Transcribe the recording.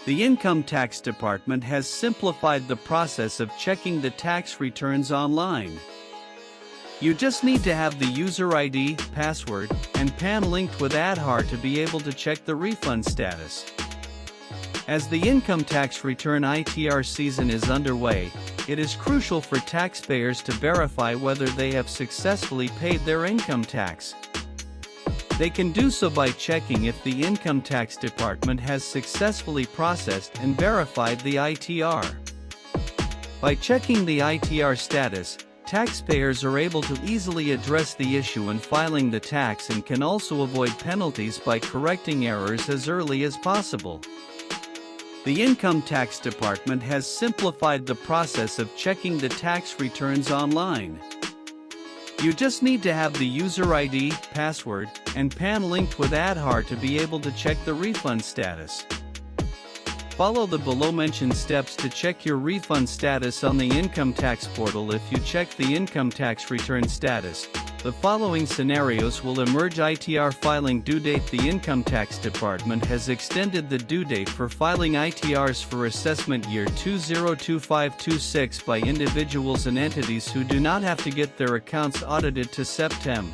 The Income Tax Department has simplified the process of checking the tax returns online. You just need to have the user ID, password, and PAN linked with Aadhaar to be able to check the refund status. As the income tax return ITR season is underway, it is crucial for taxpayers to verify whether they have successfully paid their income tax. They can do so by checking if the Income Tax Department has successfully processed and verified the ITR. By checking the ITR status, taxpayers are able to easily address the issue in filing the tax and can also avoid penalties by correcting errors as early as possible. The Income Tax Department has simplified the process of checking the tax returns online. You just need to have the user ID, password, and PAN linked with Aadhaar to be able to check the refund status. Follow the below-mentioned steps to check your refund status on the income tax portal. If you check the income tax return status, the following scenarios will emerge: ITR filing due date. The Income Tax Department has extended the due date for filing ITRs for assessment year 2025-26 by individuals and entities who do not have to get their accounts audited to September